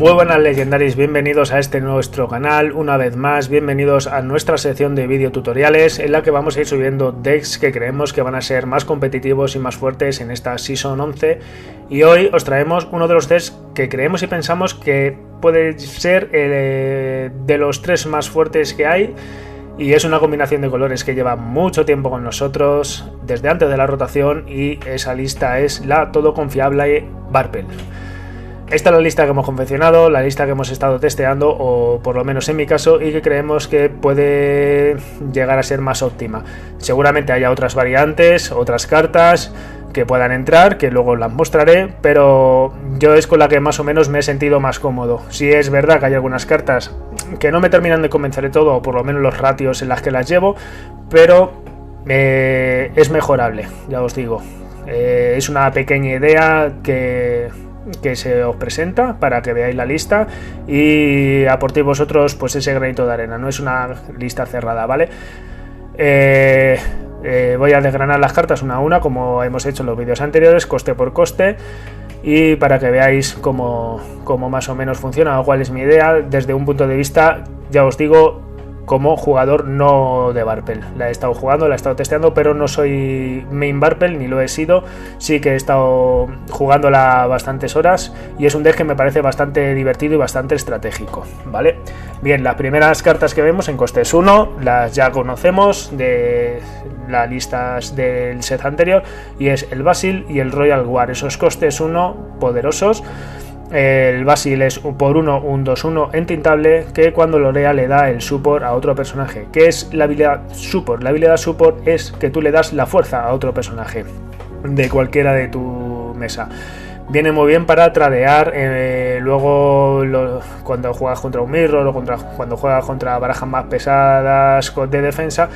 Muy buenas legendarios, bienvenidos a nuestro canal, una vez más, bienvenidos a nuestra sección de videotutoriales en la que vamos a ir subiendo decks que creemos que van a ser más competitivos y más fuertes en esta Season 11 y hoy os traemos uno de los decks que creemos y pensamos que puede ser de los tres más fuertes que hay y es una combinación de colores que lleva mucho tiempo con nosotros desde antes de la rotación y esa lista es la todo confiable Varpel. Esta es la lista que hemos confeccionado, la lista que hemos estado testeando, o por lo menos en mi caso, y que creemos que puede llegar a ser más óptima. Seguramente haya otras variantes, otras cartas que puedan entrar, que luego las mostraré, pero yo es con la que más o menos me he sentido más cómodo. Sí es verdad que hay algunas cartas que no me terminan de convencer de todo, o por lo menos los ratios en las que las llevo, pero es mejorable, ya os digo. Es una pequeña idea que se os presenta para que veáis la lista y aportéis vosotros pues ese granito de arena. No es una lista cerrada, ¿vale? Voy a desgranar las cartas una a una como hemos hecho en los vídeos anteriores, coste por coste, y para que veáis cómo más o menos funciona o cuál es mi idea desde un punto de vista, ya os digo, como jugador no de Varpel. La he estado jugando, la he estado testeando, pero no soy main Varpel, ni lo he sido. Sí que he estado jugándola bastantes horas y es un deck que me parece bastante divertido y bastante estratégico, ¿vale? Bien, las primeras cartas que vemos en costes 1 las ya conocemos de las listas del set anterior y es el Basil y el Royal War. Esos costes 1 poderosos. El Basil es por 1 un 2-1 entintable que cuando lorea le da el support a otro personaje. ¿Qué es la habilidad support? La habilidad support es que tú le das la fuerza a otro personaje de cualquiera de tu mesa. Viene muy bien para tradear luego cuando juegas contra un mirror o cuando juegas contra barajas más pesadas de defensa,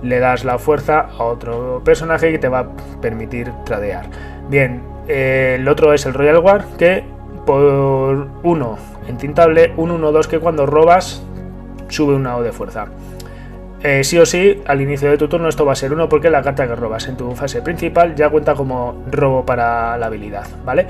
le das la fuerza a otro personaje que te va a permitir tradear. Bien, el otro es el Royal War, que por 1 entintable, un 1-2 que cuando robas sube una O de fuerza. Sí o sí, al inicio de tu turno esto va a ser 1 porque la carta que robas en tu fase principal ya cuenta como robo para la habilidad, ¿vale?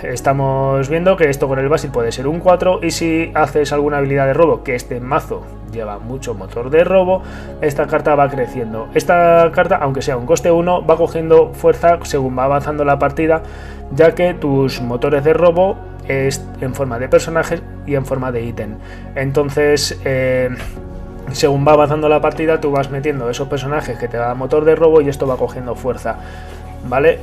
Estamos viendo que esto con el Basil puede ser un 4 y si haces alguna habilidad de robo, que este mazo lleva mucho motor de robo, esta carta va creciendo. Esta carta, aunque sea un coste 1, va cogiendo fuerza según va avanzando la partida, ya que tus motores de robo es en forma de personajes y en forma de ítem. Entonces, según va avanzando la partida, tú vas metiendo esos personajes que te dan motor de robo y esto va cogiendo fuerza, ¿vale?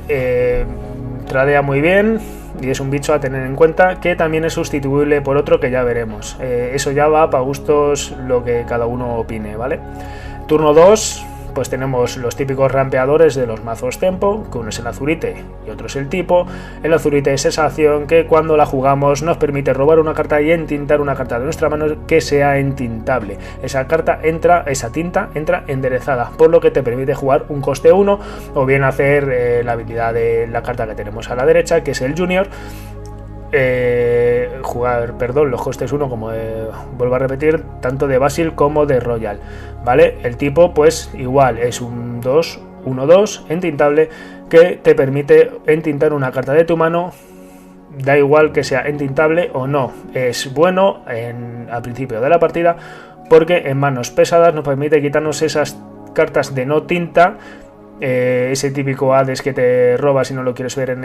Tradea muy bien y es un bicho a tener en cuenta, que también es sustituible por otro que ya veremos. Eso ya va para gustos, lo que cada uno opine, ¿vale? Turno 2, pues tenemos los típicos rampeadores de los mazos tempo, que uno es el azurite y otro es el tipo. El azurite es esa acción que cuando la jugamos nos permite robar una carta y entintar una carta de nuestra mano que sea entintable. Esa tinta entra enderezada, por lo que te permite jugar un coste 1 o bien hacer la habilidad de la carta que tenemos a la derecha, que es el Junior. Los costes 1, como vuelvo a repetir, tanto de Basil como de Royal, ¿vale? El tipo pues igual es un 1-2 entintable que te permite entintar una carta de tu mano, da igual que sea entintable o no. Es bueno al principio de la partida porque en manos pesadas nos permite quitarnos esas cartas de no tinta, ese típico Hades que te robas y no lo quieres ver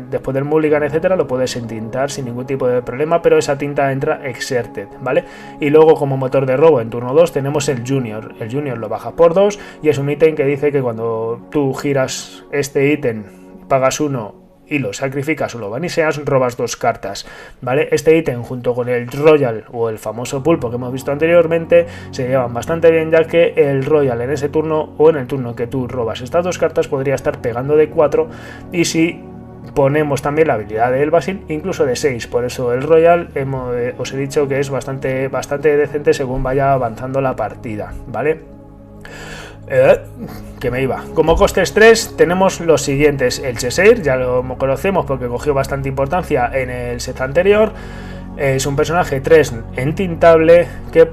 después del mulligan, etcétera, lo puedes entintar sin ningún tipo de problema, pero esa tinta entra exerted, ¿vale? Y luego como motor de robo en turno 2 tenemos el Junior. El Junior lo bajas por 2 y es un ítem que dice que cuando tú giras este ítem, pagas 1 y lo sacrificas o lo baniseas, robas 2 cartas, ¿vale? Este ítem junto con el Royal o el famoso pulpo que hemos visto anteriormente se llevan bastante bien, ya que el Royal en ese turno o en el turno que tú robas estas 2 cartas podría estar pegando de 4 y si ponemos también la habilidad del Basil incluso de 6, por eso el Royal os he dicho que es bastante decente según vaya avanzando la partida, ¿vale? Que me iba. Como costes 3 tenemos los siguientes. El Cheshire, ya lo conocemos porque cogió bastante importancia en el set anterior. Es un personaje 3 entintable que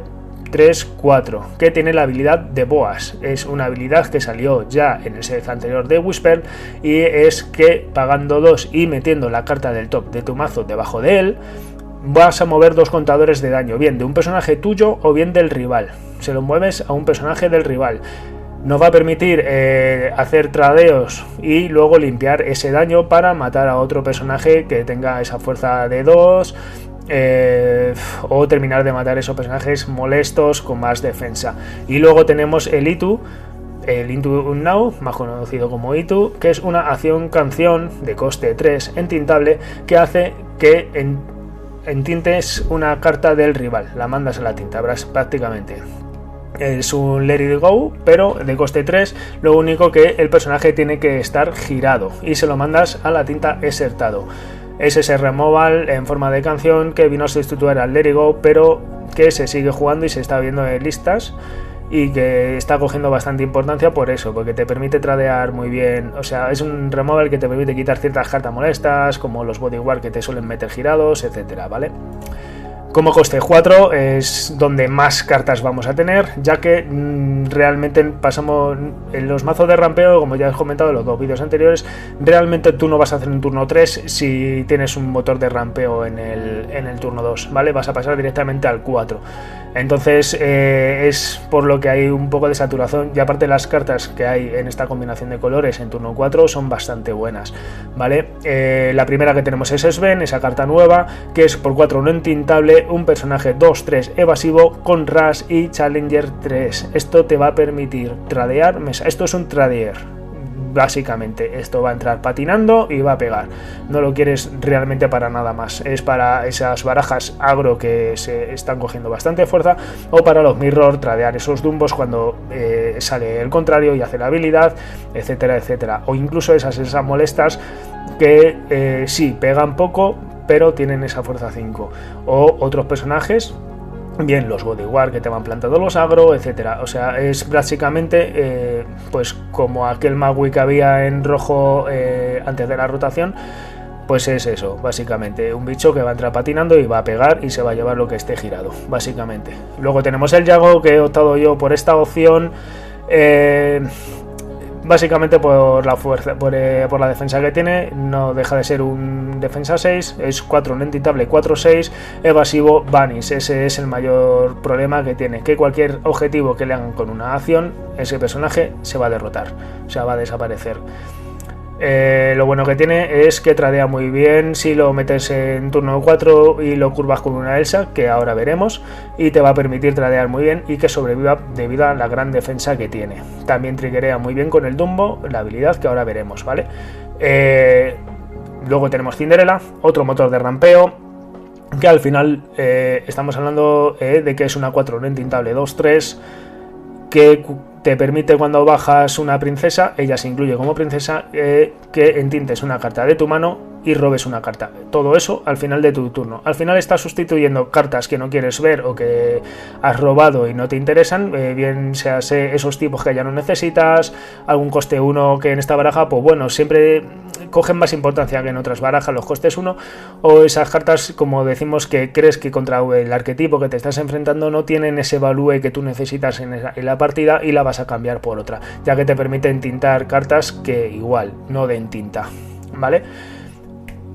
3-4, que tiene la habilidad de Boas. Es una habilidad que salió ya en el set anterior de Whisper, y es que pagando 2 y metiendo la carta del top de tu mazo debajo de él, vas a mover 2 contadores de daño, bien de un personaje tuyo o bien del rival. Se lo mueves a un personaje del rival. Nos va a permitir hacer tradeos y luego limpiar ese daño para matar a otro personaje que tenga esa fuerza de 2, o terminar de matar esos personajes molestos con más defensa. Y luego tenemos el Itu, el Into Now, más conocido como Itu, que es una acción canción de coste 3 entintable que hace que entintes una carta del rival, la mandas a la tinta prácticamente. Es un Let It Go, pero de coste 3, lo único que el personaje tiene que estar girado y se lo mandas a la tinta exertado. Es ese removal en forma de canción que vino a sustituir al Let It Go, pero que se sigue jugando y se está viendo en listas, y que está cogiendo bastante importancia por eso, porque te permite tradear muy bien. O sea, es un removal que te permite quitar ciertas cartas molestas, como los bodyguard que te suelen meter girados, etcétera, ¿vale? Como coste 4 es donde más cartas vamos a tener, ya que realmente pasamos en los mazos de rampeo, como ya he comentado en los 2 vídeos anteriores, realmente tú no vas a hacer un turno 3 si tienes un motor de rampeo en el turno 2, ¿vale? Vas a pasar directamente al 4. Entonces es por lo que hay un poco de saturación, y aparte las cartas que hay en esta combinación de colores en turno 4 son bastante buenas, ¿vale? La primera que tenemos es Sven, esa carta nueva, que es por 4 no entintable, un personaje 2-3 evasivo con Rush y Challenger 3. Esto te va a permitir tradear mesa. Esto es un tradear, básicamente. Esto va a entrar patinando y va a pegar. No lo quieres realmente para nada más. Es para esas barajas agro que se están cogiendo bastante fuerza, o para los mirror, tradear esos dumbos cuando sale el contrario y hace la habilidad, etcétera, etcétera. O incluso esas molestas que sí pegan poco, pero tienen esa fuerza 5. O otros personajes, bien los bodyguard que te van plantando los agro, etcétera. O sea, es básicamente pues como aquel Magui que había en rojo antes de la rotación. Pues es eso, básicamente, un bicho que va a entrar patinando y va a pegar y se va a llevar lo que esté girado, básicamente. Luego tenemos el Yago, que he optado yo por esta opción, básicamente por la fuerza, por la defensa que tiene. No deja de ser un defensa 6, es 4 no entintable, 4-6, evasivo, Vanish. Ese es el mayor problema que tiene, que cualquier objetivo que le hagan con una acción, ese personaje se va a derrotar, o sea, va a desaparecer. Lo bueno que tiene es que tradea muy bien si lo metes en turno 4 y lo curvas con una Elsa, que ahora veremos, y te va a permitir tradear muy bien y que sobreviva debido a la gran defensa que tiene. También triggerea muy bien con el Dumbo, la habilidad que ahora veremos, ¿vale? Luego tenemos Cinderella, otro motor de rampeo, que al final estamos hablando de que es una 4 no entintable 2-3, que te permite, cuando bajas una princesa, ella se incluye como princesa, que entintes una carta de tu mano y robes una carta. Todo eso al final de tu turno. Al final estás sustituyendo cartas que no quieres ver o que has robado y no te interesan, bien sea esos tipos que ya no necesitas, algún coste 1 que en esta baraja, pues bueno, siempre cogen más importancia que en otras barajas los costes 1, o esas cartas, como decimos, que crees que contra el arquetipo que te estás enfrentando no tienen ese value que tú necesitas en la partida, y la vas a cambiar por otra, ya que te permite entintar cartas que igual no den tinta, ¿vale?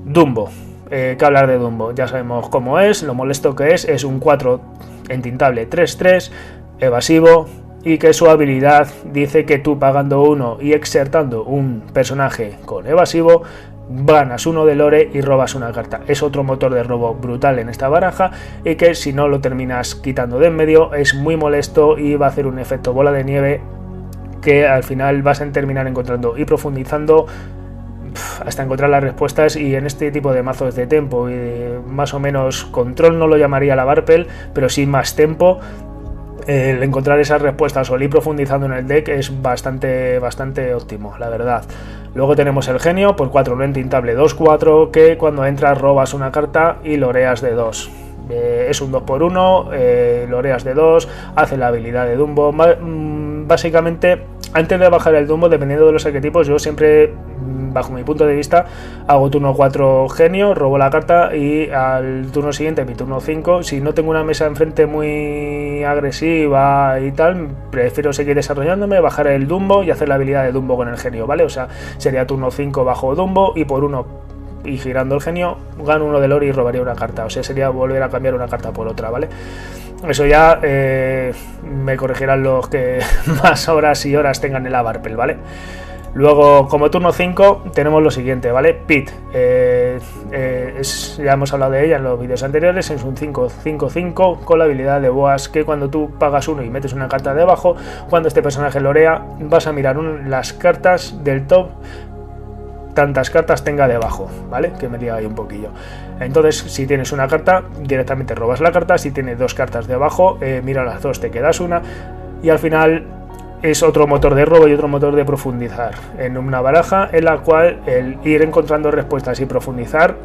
Dumbo, que hablar de Dumbo, ya sabemos cómo es, lo molesto que es un 4 entintable 3-3, evasivo, y que su habilidad dice que tú pagando 1 y exertando un personaje con evasivo, ganas 1 de lore y robas una carta. Es otro motor de robo brutal en esta baraja, y que si no lo terminas quitando de en medio es muy molesto y va a hacer un efecto bola de nieve que al final vas a terminar encontrando y profundizando hasta encontrar las respuestas. Y en este tipo de mazos de tempo y de más o menos control, no lo llamaría la Barpel, pero sí más tempo, el encontrar esas respuestas o ir profundizando en el deck es bastante óptimo, la verdad. Luego tenemos el genio, por 4 no entintable 2-4, que cuando entras robas una carta y loreas de 2. Es un 2x1, loreas de 2, hace la habilidad de Dumbo. Básicamente, antes de bajar el Dumbo, dependiendo de los arquetipos, yo siempre bajo mi punto de vista, hago turno 4 genio, robo la carta y al turno siguiente, mi turno 5, si no tengo una mesa enfrente muy agresiva y tal, prefiero seguir desarrollándome, bajar el Dumbo y hacer la habilidad de Dumbo con el genio, ¿vale? O sea, sería turno 5 bajo Dumbo y por 1 y girando el genio gano 1 de lore y robaría una carta, o sea, sería volver a cambiar una carta por otra, ¿vale? Eso ya me corregirán los que más horas y horas tengan en la Barpel, ¿vale? Luego, como turno 5, tenemos lo siguiente, ¿vale? Pit, ya hemos hablado de ella en los vídeos anteriores, es un 5-5-5 con la habilidad de Boas, que cuando tú pagas 1 y metes una carta debajo, cuando este personaje lorea, vas a mirar las cartas del top, tantas cartas tenga debajo, ¿vale? Que me diga ahí un poquillo. Entonces, si tienes una carta, directamente robas la carta, si tienes 2 cartas debajo, mira las 2, te quedas una, y al final es otro motor de robo y otro motor de profundizar en una baraja en la cual el ir encontrando respuestas y profundizar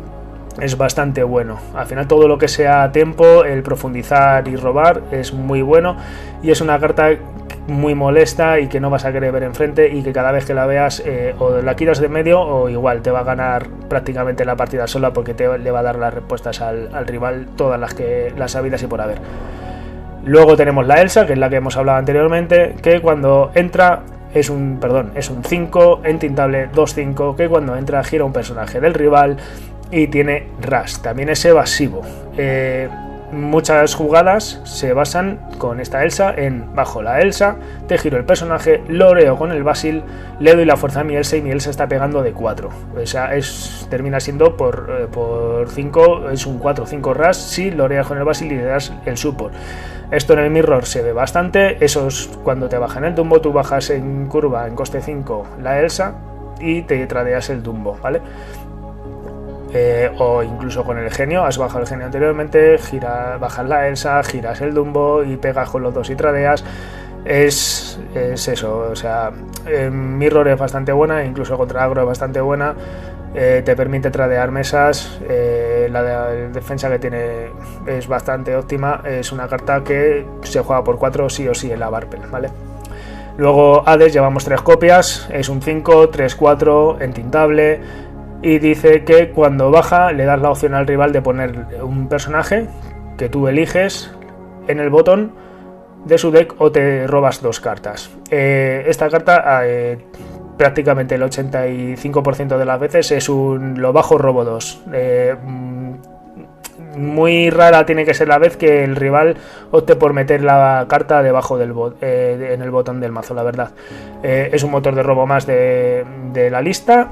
es bastante bueno. Al final todo lo que sea tiempo, el profundizar y robar es muy bueno y es una carta muy molesta y que no vas a querer ver enfrente y que cada vez que la veas o la quitas de medio o igual te va a ganar prácticamente la partida sola porque le va a dar las respuestas al rival, todas las habidas y por haber. Luego tenemos la Elsa, que es la que hemos hablado anteriormente, que cuando entra es un 5 entintable 2-5, que cuando entra gira un personaje del rival y tiene Rush, también es evasivo. Muchas jugadas se basan con esta Elsa en bajo la Elsa, te giro el personaje, loreo con el Basil, le doy la fuerza a mi Elsa y mi Elsa está pegando de 4. O sea, termina siendo por 5, es un 4-5 Rush si loreas con el Basil y le das el support. Esto en el mirror se ve bastante, eso es cuando te bajan el Dumbo, tú bajas en curva en coste 5 la Elsa y te tradeas el Dumbo, ¿vale? O incluso con el genio, has bajado el genio anteriormente, bajas la Elsa, giras el Dumbo y pegas con los 2 y tradeas. Es eso, o sea, mirror es bastante buena, incluso contra agro es bastante buena. Te permite tradear mesas, la defensa que tiene es bastante óptima, es una carta que se juega por 4 sí o sí en la Barpel, ¿vale? Luego Hades, llevamos 3 copias, es un 5, 3-4, entintable, y dice que cuando baja le das la opción al rival de poner un personaje que tú eliges en el botón de su deck o te robas 2 cartas. Esta carta prácticamente el 85% de las veces lo bajo robo 2. Muy rara tiene que ser la vez que el rival opte por meter la carta debajo en el botón del mazo, la verdad. Es un motor de robo más de la lista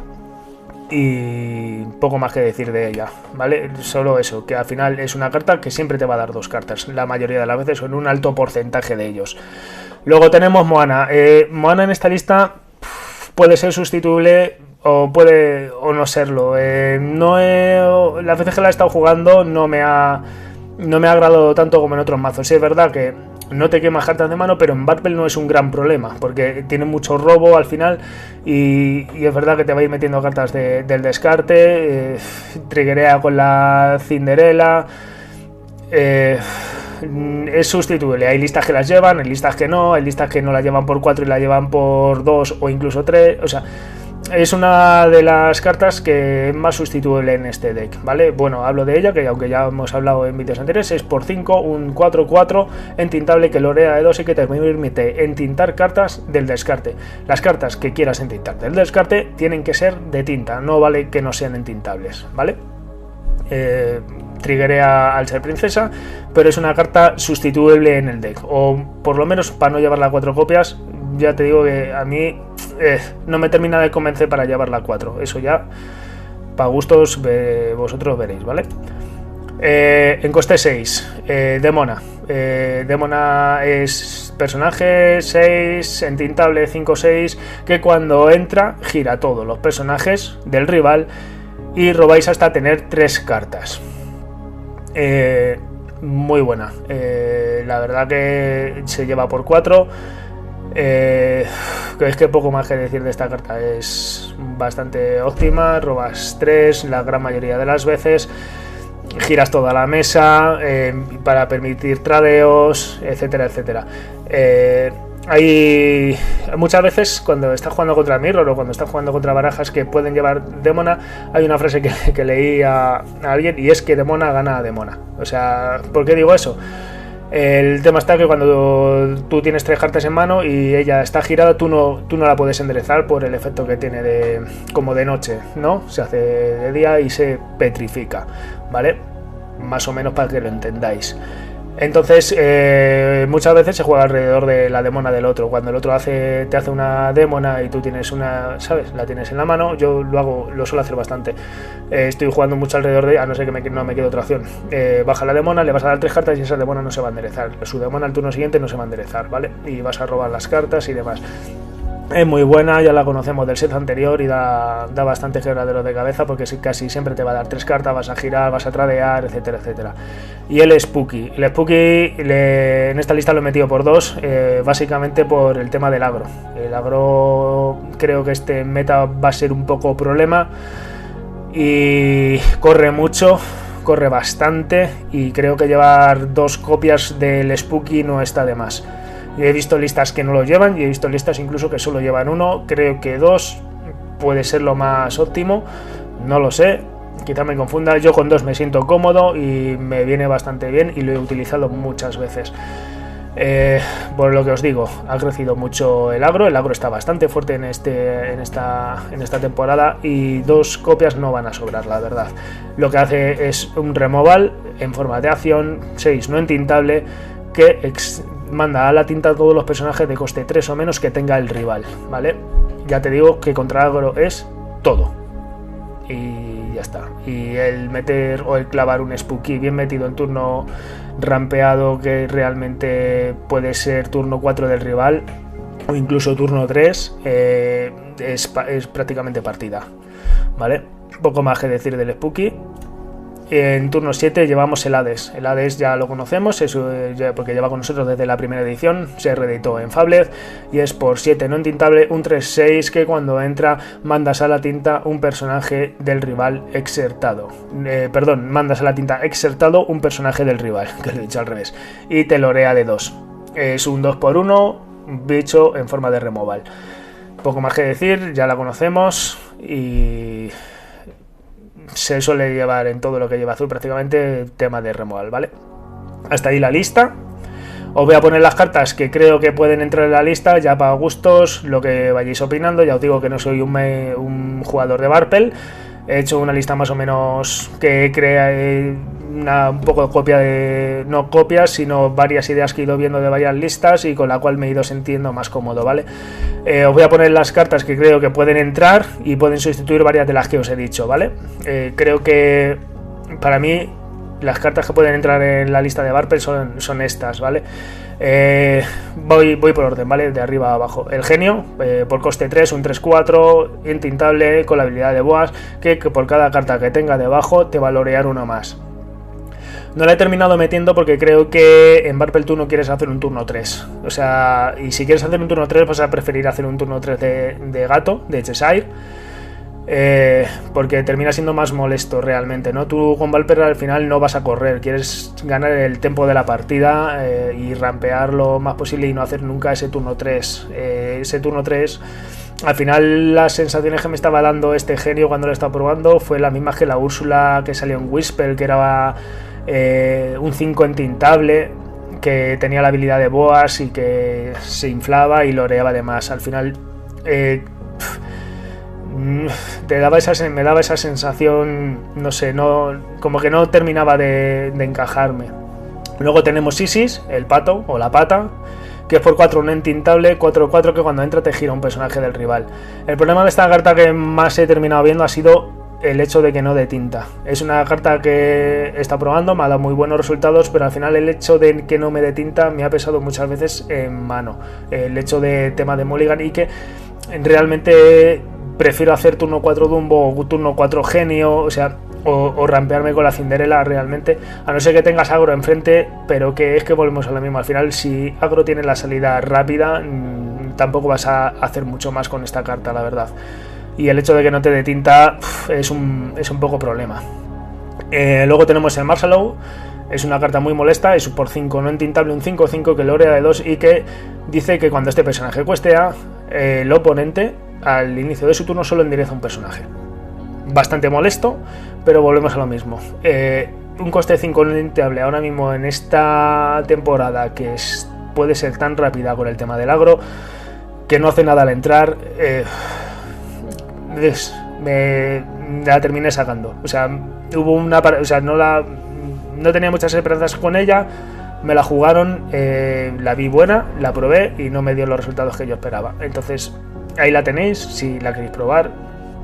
y poco más que decir de ella, ¿vale? Solo eso, que al final es una carta que siempre te va a dar 2 cartas, la mayoría de las veces o en un alto porcentaje de ellos. Luego tenemos Moana. Moana en esta lista puede ser sustituible o puede o no serlo. Las veces que la he estado jugando no me ha agradado tanto como en otros mazos. Sí, es verdad que no te quemas cartas de mano, pero en Barpel no es un gran problema porque tiene mucho robo al final y es verdad que te va a ir metiendo cartas del descarte, triggerea con la Cinderella. Es sustituible, hay listas que las llevan, hay listas que no las llevan por 4 y la llevan por 2 o incluso 3, o sea, es una de las cartas que es más sustituible en este deck, ¿vale? Bueno, hablo de ella, que aunque ya hemos hablado en vídeos anteriores, es por 5, un 4-4 entintable que lorea de 2 y que te permite entintar cartas del descarte. Las cartas que quieras entintar del descarte tienen que ser de tinta, no vale que no sean entintables, ¿vale? Triggerea al ser princesa, pero es una carta sustituible en el deck, o por lo menos para no llevarla a 4 copias. Ya te digo que a mí no me termina de convencer para llevarla a 4, eso ya para gustos vosotros veréis, ¿vale? En coste 6, Demona. Demona es personaje 6, entintable 5-6, que cuando entra gira todos los personajes del rival y robáis hasta tener 3 cartas. Muy buena, la verdad que se lleva por 4. Es que poco más que decir de esta carta, es bastante óptima, robas 3 la gran mayoría de las veces, giras toda la mesa para permitir tradeos, etcétera, etcétera. hay muchas veces cuando estás jugando contra Mirror o cuando estás jugando contra barajas que pueden llevar Demona, hay una frase que leí a alguien, y es que Demona gana a Demona. O sea, ¿por qué digo eso? El tema está que cuando tú tienes 3 cartas en mano y ella está girada, tú no la puedes enderezar por el efecto que tiene como de noche, ¿no? Se hace de día y se petrifica, ¿vale? Más o menos para que lo entendáis. Entonces, muchas veces se juega alrededor de la demona del otro. Cuando el otro te hace una demona y tú tienes una, ¿sabes? La tienes en la mano, yo lo suelo hacer bastante. Estoy jugando mucho alrededor a no ser que no me quede otra opción. Baja la demona, le vas a dar 3 cartas y esa demona no se va a enderezar. Su demona al turno siguiente no se va a enderezar, ¿vale? Y vas a robar las cartas y demás. Es muy buena, ya la conocemos del set anterior y da bastante quebradero de cabeza porque casi siempre te va a dar 3 cartas, vas a girar, vas a tradear, etcétera, etcétera. Y el Spooky. El Spooky en esta lista lo he metido por 2, básicamente por el tema del agro. El agro creo que este meta va a ser un poco problema y corre mucho, corre bastante y creo que llevar 2 copias del Spooky no está de más. He visto listas que no lo llevan y he visto listas incluso que solo llevan 1. Creo que 2 puede ser lo más óptimo. No lo sé, quizá me confunda. Yo con 2 me siento cómodo y me viene bastante bien y lo he utilizado muchas veces. Por lo que os digo, ha crecido mucho el agro está bastante fuerte en esta temporada y 2 copias no van a sobrar, la verdad. Lo que hace es un removal en forma de acción, 6 no entintable, que manda a la tinta a todos los personajes de coste 3 o menos que tenga el rival, ¿vale? Ya te digo que contra agro es todo. Y ya está. Y el meter o el clavar un Spooky bien metido en turno rampeado, que realmente puede ser turno 4 del rival o incluso turno 3, es prácticamente partida, ¿vale? Poco más que decir del Spooky. En turno 7 llevamos el Hades. El Hades ya lo conocemos, porque lleva con nosotros desde la primera edición. Se reeditó en Fablet y es por 7 no entintable, un 3-6 que cuando entra mandas a la tinta un personaje del rival exertado. Mandas a la tinta exertado un personaje del rival, que lo he dicho al revés. Y te lorea de 2. Es un 2x1, bicho en forma de removal. Poco más que decir, ya la conocemos y se suele llevar en todo lo que lleva azul prácticamente tema de removal, ¿vale? Hasta ahí la lista. Os voy a poner las cartas que creo que pueden entrar en la lista, ya para gustos, lo que vayáis opinando. Ya os digo que no soy un jugador de Barpel. He hecho una lista más o menos que crea un poco de copia de... no copias, sino varias ideas que he ido viendo de varias listas y con la cual me he ido sintiendo más cómodo, ¿vale? Os voy a poner las cartas que creo que pueden entrar y pueden sustituir varias de las que os he dicho, ¿vale? Creo que para mí las cartas que pueden entrar en la lista de Barpel son estas, ¿vale? Voy por orden, ¿vale? De arriba a abajo. El genio, por coste 3, un 3-4, intintable, con la habilidad de Boas, que por cada carta que tenga debajo te va a lorear uno más. No la he terminado metiendo porque creo que en Barpel tú no quieres hacer un turno 3. O sea, y si quieres hacer un turno 3 vas a preferir hacer un turno 3 de gato, de Cheshire. Porque termina siendo más molesto realmente, ¿no? Tú con Valper al final no vas a correr, quieres ganar el tempo de la partida y rampear lo más posible y no hacer nunca ese turno 3. Ese turno 3, al final las sensaciones que me estaba dando este genio cuando lo estaba probando fue la misma que la Úrsula que salió en Whisper, que era un 5 entintable, que tenía la habilidad de Boas y que se inflaba y loreaba de más. Al final me daba esa sensación, no sé, como que no terminaba de encajarme. Luego tenemos Isis, el pato o la pata, que es por 4 no entintable, 4-4 que cuando entra te gira un personaje del rival. El problema de esta carta que más he terminado viendo ha sido el hecho de que no detinta. Es una carta que está probando, me ha dado muy buenos resultados, pero al final el hecho de que no me detinta me ha pesado muchas veces en mano. El hecho de tema de mulligan y que realmente prefiero hacer turno 4 Dumbo o turno 4 Genio, o sea, o rampearme con la Cinderella realmente, a no ser que tengas agro enfrente, pero que es que volvemos a lo mismo. Al final, si agro tiene la salida rápida, tampoco vas a hacer mucho más con esta carta, la verdad. Y el hecho de que no te detinta es un poco problema. Luego tenemos el Marshalow, Es una carta muy molesta, es por 5 no entintable, un 5-5 que lorea de 2 y que dice que cuando este personaje cueste A, el oponente al inicio de su turno solo endereza un personaje. Bastante molesto, pero volvemos a lo mismo. Un coste 5 no entintable ahora mismo en esta temporada que puede ser tan rápida con el tema del agro, que no hace nada al entrar, me la terminé sacando. O sea, no tenía muchas esperanzas con ella, me la jugaron, la vi buena, la probé y no me dio los resultados que yo esperaba. Entonces ahí la tenéis, si la queréis probar,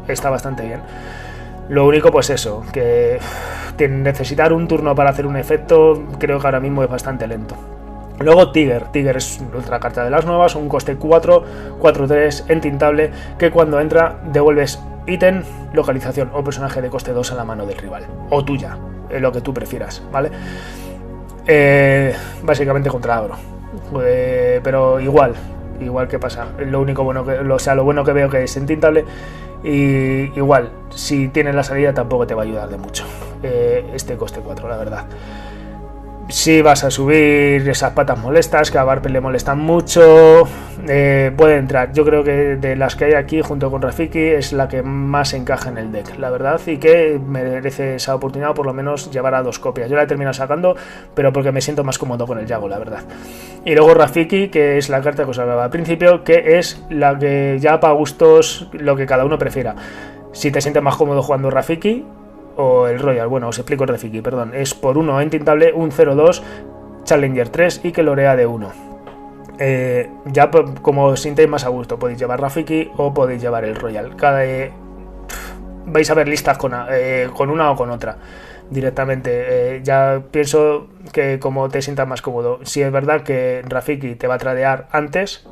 está bastante bien. Lo único pues eso, que necesitar un turno para hacer un efecto creo que ahora mismo es bastante lento. Luego Tiger es otra carta de las nuevas, un coste 4, 4-3 entintable, que cuando entra devuelves ítem, localización o personaje de coste 2 a la mano del rival, o tuya, lo que tú prefieras, ¿vale? Básicamente contra agro, pero igual que pasa, lo bueno que veo que es entintable, y igual, si tienes la salida tampoco te va a ayudar de mucho este coste 4, la verdad. Si vas a subir esas patas molestas, que a Barpel le molestan mucho, puede entrar. Yo creo que de las que hay aquí, junto con Rafiki, es la que más encaja en el deck, la verdad, y que merece esa oportunidad, por lo menos llevar a 2 copias. Yo la he terminado sacando, pero porque me siento más cómodo con el Yago, la verdad. Y luego Rafiki, que es la carta que os hablaba al principio, que es la que ya para gustos, lo que cada uno prefiera. Si te sientes más cómodo jugando Rafiki o el Royal, bueno, os explico el Rafiki, perdón, es por 1 entintable, un 0-2, Challenger 3 y que lorea de 1. Ya como os sintéis más a gusto, podéis llevar Rafiki o podéis llevar el Royal. Vais a ver listas con una o con otra directamente. Ya pienso que como te sientas más cómodo. Si es verdad que Rafiki te va a tradear antes,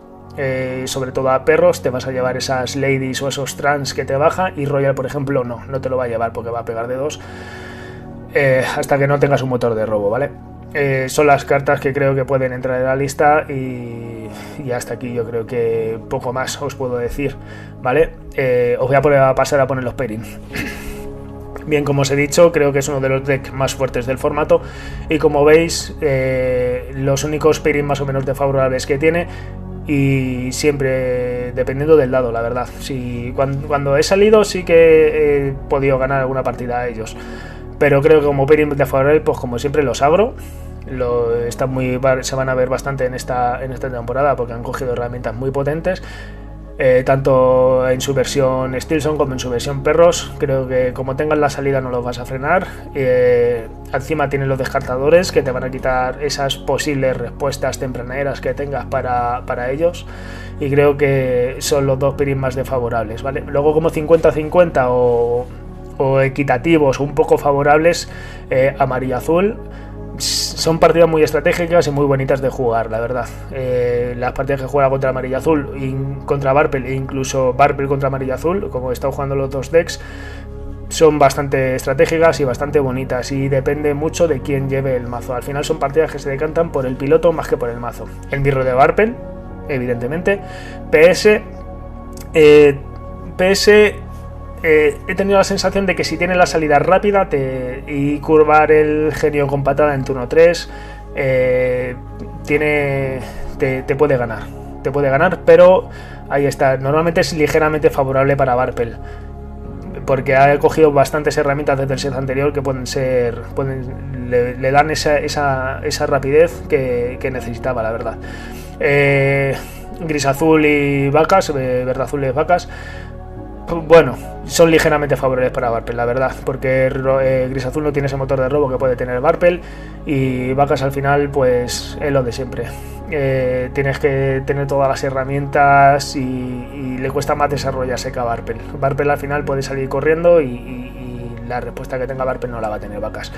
sobre todo a perros, te vas a llevar esas ladies o esos trans que te baja, y Royal, por ejemplo, no te lo va a llevar porque va a pegar de 2 hasta que no tengas un motor de robo, ¿vale? Son las cartas que creo que pueden entrar en la lista, y hasta aquí yo creo que poco más os puedo decir, ¿vale? Os voy a pasar a poner los pairings. Bien, como os he dicho, creo que es uno de los decks más fuertes del formato, y como veis, los únicos pairings más o menos desfavorables que tiene, y siempre dependiendo del dado, la verdad. Cuando he salido sí que he podido ganar alguna partida a ellos, pero creo que como pairing desfavorable, pues como siempre los agro se van a ver bastante en esta temporada, porque han cogido herramientas muy potentes, tanto en su versión Stilson como en su versión perros. Creo que como tengan la salida no los vas a frenar. Encima tienen los descartadores que te van a quitar esas posibles respuestas tempraneras que tengas para ellos, y creo que son los dos pairings más desfavorables, ¿vale? Luego como 50-50 o equitativos, un poco favorables, amarillo-azul. Son partidas muy estratégicas y muy bonitas de jugar, la verdad. Las partidas que juega contra Amarillo Azul y contra Barpel, e incluso Barpel contra Amarillo Azul, como he estado jugando los dos decks, son bastante estratégicas y bastante bonitas, y depende mucho de quién lleve el mazo. Al final son partidas que se decantan por el piloto más que por el mazo. El mirro de Barpel, evidentemente. He tenido la sensación de que si tiene la salida rápida y curvar el genio con patada en turno 3, te puede ganar, pero ahí está. Normalmente es ligeramente favorable para Barpel, porque ha cogido bastantes herramientas desde el set anterior que le dan esa rapidez que necesitaba, la verdad. Gris azul y vacas, verde azul y vacas, bueno, son ligeramente favorables para Barpel, la verdad, porque Gris Azul no tiene ese motor de robo que puede tener Barpel, y Vacas al final pues es lo de siempre. Tienes que tener todas las herramientas y le cuesta más desarrollarse que a Barpel. Barpel al final puede salir corriendo y la respuesta que tenga Barpel no la va a tener Vacas.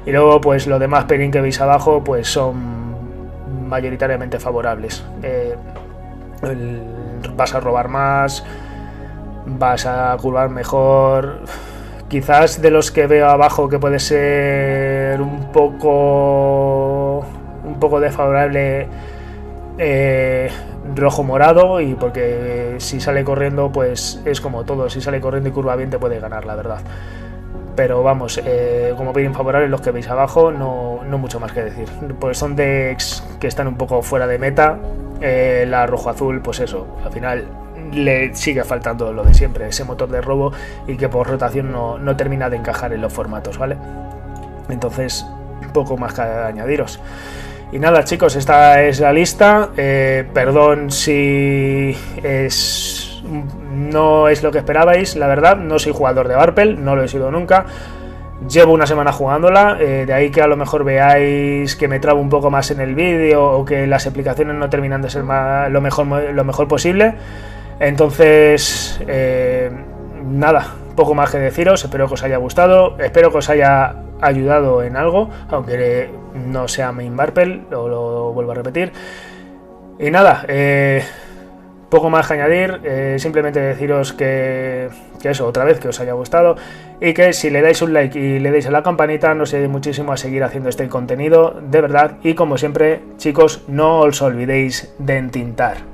Y luego pues los demás pairing que veis abajo pues son mayoritariamente favorables. Vas a robar más, vas a curvar mejor. Quizás de los que veo abajo que puede ser un poco desfavorable, rojo morado, y porque si sale corriendo pues es como todo, si sale corriendo y curva bien te puede ganar, la verdad. pero vamos, como bien favorables los que veis abajo, no mucho más que decir. Pues son decks que están un poco fuera de meta. La rojo-azul, pues eso, al final le sigue faltando lo de siempre, ese motor de robo, y que por rotación no termina de encajar en los formatos, ¿vale? Entonces, poco más que añadiros. Y nada, chicos, esta es la lista. Perdón si no es lo que esperabais, la verdad. No soy jugador de Warpel, no lo he sido nunca. Llevo una semana jugándola, de ahí que a lo mejor veáis que me trabo un poco más en el vídeo, o que las explicaciones no terminan de ser lo mejor posible. Entonces, nada, poco más que deciros. Espero que os haya gustado, espero que os haya ayudado en algo, aunque no sea main Warpel, lo vuelvo a repetir. Y nada, poco más que añadir, simplemente deciros que eso, otra vez, que os haya gustado, y que si le dais un like y le dais a la campanita nos ayude muchísimo a seguir haciendo este contenido, de verdad. Y como siempre, chicos, no os olvidéis de entintar.